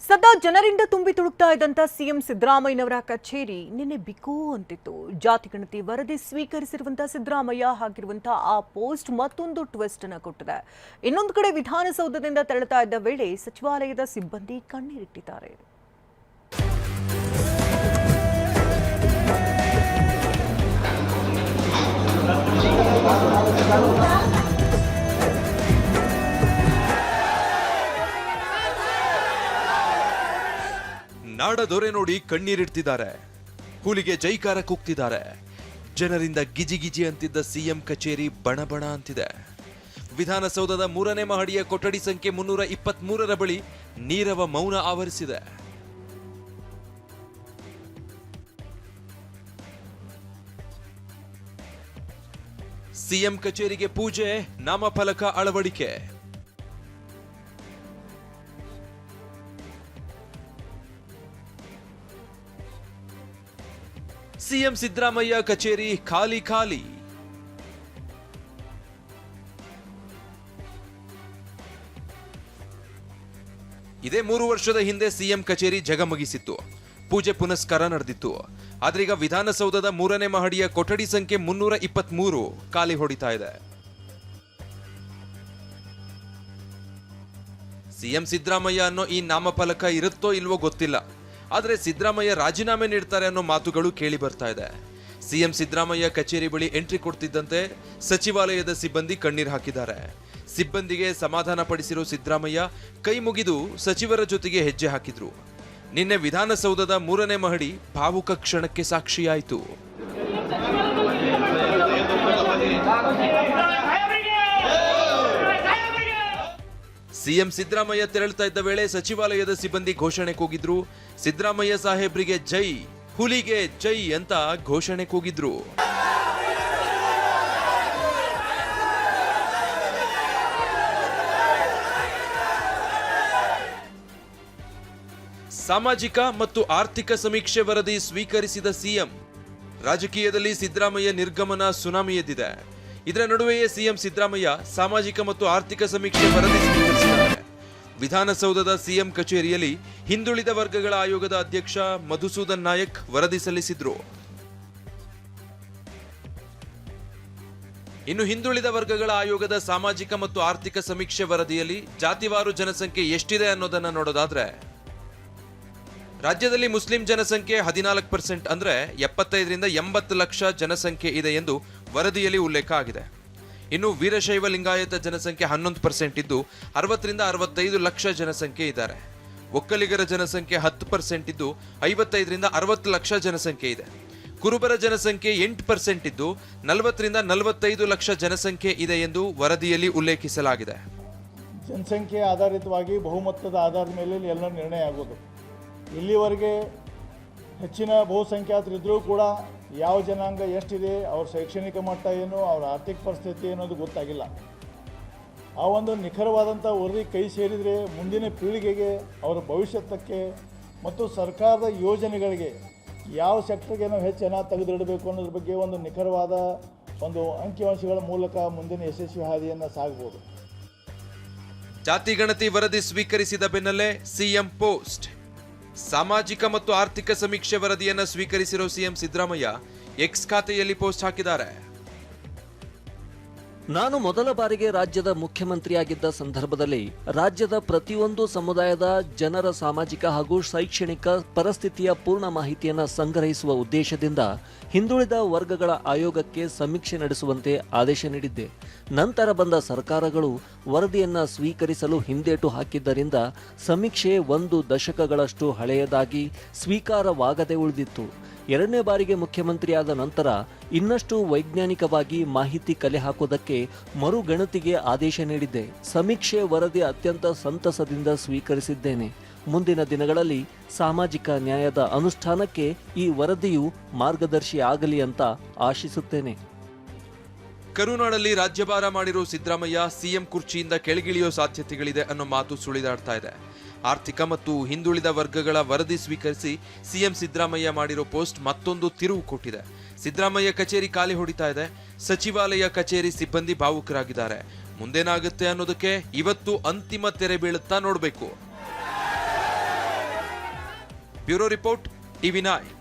ಸದಾ ಜನರಿಂದ ತುಂಬಿ ತುಳುಕ್ತಾ ಇದ್ದಂತ ಸಿಎಂ ಸಿದ್ದರಾಮಯ್ಯನವರ ಕಚೇರಿ ನಿನ್ನೆ ಬಿಕೋ ಅಂತಿತ್ತು. ಜಾತಿ ಗಣತಿ ವರದಿ ಸ್ವೀಕರಿಸಿರುವಂತಹ ಸಿದ್ದರಾಮಯ್ಯ ಹಾಕಿರುವಂತಹ ಆ ಪೋಸ್ಟ್ ಮತ್ತೊಂದು ಟ್ವಿಸ್ಟ್ ಅನ್ನು ಕೊಟ್ಟಿದೆ. ಇನ್ನೊಂದು ಕಡೆ ವಿಧಾನಸೌಧದಿಂದ ತೆರಳುತ್ತಾ ಇದ್ದ ವೇಳೆ ಸಚಿವಾಲಯದ ಸಿಬ್ಬಂದಿ ಕಣ್ಣೀರಿಟ್ಟಿದ್ದಾರೆ. ನಾಡದೊರೆ ನೋಡಿ ಕಣ್ಣೀರಿಡ್ತಿದ್ದಾರೆ. ಹುಲಿಗೆ ಜೈಕಾರ ಕೂಗ್ತಿದ್ದಾರೆ. ಜನರಿಂದ ಗಿಜಿ ಗಿಜಿ ಅಂತಿದ್ದ ಸಿಎಂ ಕಚೇರಿ ಬಣಬಣ ಅಂತಿದೆ. ವಿಧಾನಸೌಧದ 3ನೇ ಮಹಡಿಯ ಕೊಠಡಿ ಸಂಖ್ಯೆ 323ರ ಬಳಿ ನೀರವ ಮೌನ ಆವರಿಸಿದೆ. ಸಿಎಂ ಕಚೇರಿಗೆ ಪೂಜೆ, ನಾಮಫಲಕ ಅಳವಡಿಕೆ. ಸಿಎಂ ಸಿದ್ದರಾಮಯ್ಯ ಕಚೇರಿ ಖಾಲಿ ಖಾಲಿ. ಇದೇ 3 ವರ್ಷದ ಹಿಂದೆ ಸಿಎಂ ಕಚೇರಿ ಜಗಮಗಿಸಿತ್ತು. ಪೂಜೆ ಪುನಸ್ಕಾರ ನಡೆದಿತ್ತು. ಆದ್ರೀಗ ವಿಧಾನಸೌಧದ 3ನೇ ಮಹಡಿಯ ಕೊಠಡಿ ಸಂಖ್ಯೆ 323 ಖಾಲಿ ಹೊಡಿತಾ ಇದೆ. ಸಿಎಂ ಸಿದ್ದರಾಮಯ್ಯ ಅನ್ನೋ ಈ ನಾಮಫಲಕ ಇರುತ್ತೋ ಇಲ್ವೋ ಗೊತ್ತಿಲ್ಲ. ಆದರೆ ಸಿದ್ದರಾಮಯ್ಯ ರಾಜೀನಾಮೆ ನೀಡ್ತಾರೆ ಅನ್ನೋ ಮಾತುಗಳು ಕೇಳಿ ಬರ್ತಾ ಇದೆ. ಸಿಎಂ ಸಿದ್ದರಾಮಯ್ಯ ಕಚೇರಿ ಬಳಿ ಎಂಟ್ರಿ ಕೊಡ್ತಿದ್ದಂತೆ ಸಚಿವಾಲಯದ ಸಿಬ್ಬಂದಿ ಕಣ್ಣೀರು ಹಾಕಿದ್ದಾರೆ. ಸಿಬ್ಬಂದಿಗೆ ಸಮಾಧಾನ ಪಡಿಸಿರೋ ಸಿದ್ದರಾಮಯ್ಯ ಕೈ ಮುಗಿದು ಸಚಿವರ ಜೊತೆಗೆ ಹೆಜ್ಜೆ ಹಾಕಿದ್ರು. ನಿನ್ನೆ ವಿಧಾನಸೌಧದ 3ನೇ ಮಹಡಿ ಭಾವುಕ ಕ್ಷಣಕ್ಕೆ ಸಾಕ್ಷಿಯಾಯಿತು. ಸಿಎಂ ಸಿದ್ದರಾಮಯ್ಯ ತೆರಳುತ್ತಾ ಇದ್ದ ವೇಳೆ ಸಚಿವಾಲಯದ ಸಿಬ್ಬಂದಿ ಘೋಷಣೆ ಕೂಗಿದ್ರು. ಸಿದ್ದರಾಮಯ್ಯ ಸಾಹೇಬ್ರಿಗೆ ಜೈ, ಹುಲಿಗೆ ಜೈ ಅಂತ ಘೋಷಣೆ ಕೂಗಿದ್ರು. ಸಾಮಾಜಿಕ ಮತ್ತು ಆರ್ಥಿಕ ಸಮೀಕ್ಷೆ ವರದಿ ಸ್ವೀಕರಿಸಿದ ಸಿಎಂ. ರಾಜಕೀಯದಲ್ಲಿ ಸಿದ್ದರಾಮಯ್ಯ ನಿರ್ಗಮನ ಸುನಾಮಿ ಎದ್ದಿದೆ. ಇದರ ನಡುವೆಯೇ ಸಿಎಂ ಸಿದ್ದರಾಮಯ್ಯ ಸಾಮಾಜಿಕ ಮತ್ತು ಆರ್ಥಿಕ ಸಮೀಕ್ಷೆ ವರದಿ ಸ್ವೀಕರಿಸಿದ್ದಾರೆ. ವಿಧಾನಸೌಧದ ಸಿಎಂ ಕಚೇರಿಯಲ್ಲಿ ಹಿಂದುಳಿದ ವರ್ಗಗಳ ಆಯೋಗದ ಅಧ್ಯಕ್ಷ ಮಧುಸೂದನ್ ನಾಯಕ್ ವರದಿ ಸಲ್ಲಿಸಿದ್ರು. ಇನ್ನು ಹಿಂದುಳಿದ ವರ್ಗಗಳ ಆಯೋಗದ ಸಾಮಾಜಿಕ ಮತ್ತು ಆರ್ಥಿಕ ಸಮೀಕ್ಷೆ ವರದಿಯಲ್ಲಿ ಜಾತಿವಾರು ಜನಸಂಖ್ಯೆ ಎಷ್ಟಿದೆ ಅನ್ನೋದನ್ನ ನೋಡೋದಾದ್ರೆ, ರಾಜ್ಯದಲ್ಲಿ ಮುಸ್ಲಿಂ ಜನಸಂಖ್ಯೆ 14%, ಅಂದ್ರೆ 75ರಿಂದ 80 ಲಕ್ಷ ಜನಸಂಖ್ಯೆ ಇದೆ ಎಂದು ವರದಿಯಲ್ಲಿ ಉಲ್ಲೇಖ ಆಗಿದೆ. ಇನ್ನು ವೀರಶೈವ ಲಿಂಗಾಯತ ಜನಸಂಖ್ಯೆ 11% ಇದ್ದು 60ರಿಂದ 65 ಲಕ್ಷ ಜನಸಂಖ್ಯೆ ಇದ್ದಾರೆ. ಒಕ್ಕಲಿಗರ ಜನಸಂಖ್ಯೆ 10% ಇದ್ದು 55ರಿಂದ 60 ಲಕ್ಷ ಜನಸಂಖ್ಯೆ ಇದೆ. ಕುರುಬರ ಜನಸಂಖ್ಯೆ 8% ಇದ್ದು 40ರಿಂದ 45 ಲಕ್ಷ ಜನಸಂಖ್ಯೆ ಇದೆ ಎಂದು ವರದಿಯಲ್ಲಿ ಉಲ್ಲೇಖಿಸಲಾಗಿದೆ. ಜನಸಂಖ್ಯೆ ಆಧಾರಿತವಾಗಿ ಬಹುಮತದ ಆಧಾರದ ಮೇಲೆ ಎಲ್ಲ ನಿರ್ಣಯ ಆಗೋದು. ಇಲ್ಲಿವರೆಗೆ ಹೆಚ್ಚಿನ ಬಹುಸಂಖ್ಯಾತರಿದ್ದರೂ ಕೂಡ ಯಾವ ಜನಾಂಗ ಎಷ್ಟಿದೆ, ಅವ್ರ ಶೈಕ್ಷಣಿಕ ಮಟ್ಟ ಏನು, ಅವ್ರ ಆರ್ಥಿಕ ಪರಿಸ್ಥಿತಿ ಅನ್ನೋದು ಗೊತ್ತಾಗಿಲ್ಲ. ಆ ಒಂದು ನಿಖರವಾದಂಥ ವರದಿ ಕೈ ಸೇರಿದರೆ ಮುಂದಿನ ಪೀಳಿಗೆಗೆ, ಅವರ ಭವಿಷ್ಯತ್ತಕ್ಕೆ ಮತ್ತು ಸರ್ಕಾರದ ಯೋಜನೆಗಳಿಗೆ ಯಾವ ಸೆಕ್ಟರ್ಗೆ ನಾವು ಹೆಚ್ಚು ಹಣ ತೆಗೆದಿಡಬೇಕು ಅನ್ನೋದ್ರ ಬಗ್ಗೆ ಒಂದು ನಿಖರವಾದ ಒಂದು ಅಂಕಿಅಂಶಗಳ ಮೂಲಕ ಮುಂದಿನ ಯಶಸ್ವಿ ಹಾದಿಯನ್ನು ಸಾಗಬಹುದು. ಜಾತಿ ಗಣತಿ ವರದಿ ಸ್ವೀಕರಿಸಿದ ಬೆನ್ನಲ್ಲೇ ಸಿಎಂ ಪೋಸ್ಟ್. ಸಾಮಾಜಿಕ ಮತ್ತು ಆರ್ಥಿಕ ಸಮೀಕ್ಷೆ ವರದಿಯನ್ನು ಸ್ವೀಕರಿಸಿರೋ ಸಿಎಂ ಸಿದ್ದರಾಮಯ್ಯ ಎಕ್ಸ್ ಖಾತೆಯಲ್ಲಿ ಪೋಸ್ಟ್ ಹಾಕಿದ್ದಾರೆ. ನಾನು ಮೊದಲ ಬಾರಿಗೆ ರಾಜ್ಯದ ಮುಖ್ಯಮಂತ್ರಿಯಾಗಿದ್ದ ಸಂದರ್ಭದಲ್ಲಿ ರಾಜ್ಯದ ಪ್ರತಿಯೊಂದು ಸಮುದಾಯದ ಜನರ ಸಾಮಾಜಿಕ ಹಾಗೂ ಶೈಕ್ಷಣಿಕ ಪರಿಸ್ಥಿತಿಯ ಪೂರ್ಣ ಮಾಹಿತಿಯನ್ನು ಸಂಗ್ರಹಿಸುವ ಉದ್ದೇಶದಿಂದ ಹಿಂದುಳಿದ ವರ್ಗಗಳ ಆಯೋಗಕ್ಕೆ ಸಮೀಕ್ಷೆ ನಡೆಸುವಂತೆ ಆದೇಶ ನೀಡಿದ್ದೆ. ನಂತರ ಬಂದ ಸರ್ಕಾರಗಳು ವರದಿಯನ್ನು ಸ್ವೀಕರಿಸಲು ಹಿಂದೇಟು ಹಾಕಿದ್ದರಿಂದ ಸಮೀಕ್ಷೆ 1 ದಶಕಗಳಷ್ಟು ಹಳೆಯದಾಗಿ ಸ್ವೀಕಾರವಾಗದೆ ಉಳಿದಿತ್ತು. 2ನೇ ಬಾರಿಗೆ ಮುಖ್ಯಮಂತ್ರಿಯಾದ ನಂತರ ಇನ್ನಷ್ಟು ವೈಜ್ಞಾನಿಕವಾಗಿ ಮಾಹಿತಿ ಕಲೆ ಹಾಕುವುದಕ್ಕೆ ಮರುಗಣತಿಗೆ ಆದೇಶ ನೀಡಿದ್ದೆ. ಸಮೀಕ್ಷೆ ವರದಿ ಅತ್ಯಂತ ಸಂತಸದಿಂದ ಸ್ವೀಕರಿಸಿದ್ದೇನೆ. ಮುಂದಿನ ದಿನಗಳಲ್ಲಿ ಸಾಮಾಜಿಕ ನ್ಯಾಯದ ಅನುಷ್ಠಾನಕ್ಕೆ ಈ ವರದಿಯು ಮಾರ್ಗದರ್ಶಿ ಆಗಲಿ ಅಂತ ಆಶಿಸುತ್ತೇನೆ. ಕರುನಾಡಲ್ಲಿ ರಾಜ್ಯಭಾರ ಮಾಡಿರೋ ಸಿದ್ದರಾಮಯ್ಯ ಸಿಎಂ ಕುರ್ಚಿಯಿಂದ ಕೆಳಗಿಳಿಯೋ ಸಾಧ್ಯತೆಗಳಿದೆ ಅನ್ನೋ ಮಾತು ಸುಳಿದಾಡ್ತಾ ಇದೆ. ಆರ್ಥಿಕ ಮತ್ತು ಹಿಂದುಳಿದ ವರ್ಗಗಳ ವರದಿ ಸ್ವೀಕರಿಸಿ ಸಿಎಂ ಸಿದ್ದರಾಮಯ್ಯ ಮಾಡಿರೋ ಪೋಸ್ಟ್ ಮತ್ತೊಂದು ತಿರುವು ಕೊಟ್ಟಿದೆ. ಸಿದ್ದರಾಮಯ್ಯ ಕಚೇರಿ ಖಾಲಿ ಹೊಡಿತಾ ಇದೆ. ಸಚಿವಾಲಯ ಕಚೇರಿ ಸಿಬ್ಬಂದಿ ಭಾವುಕರಾಗಿದ್ದಾರೆ. ಮುಂದೇನಾಗುತ್ತೆ ಅನ್ನೋದಕ್ಕೆ ಇವತ್ತು ಅಂತಿಮ ತೆರೆ ಬೀಳುತ್ತಾ ನೋಡಬೇಕು. Bureau report, ಟಿವಿ9.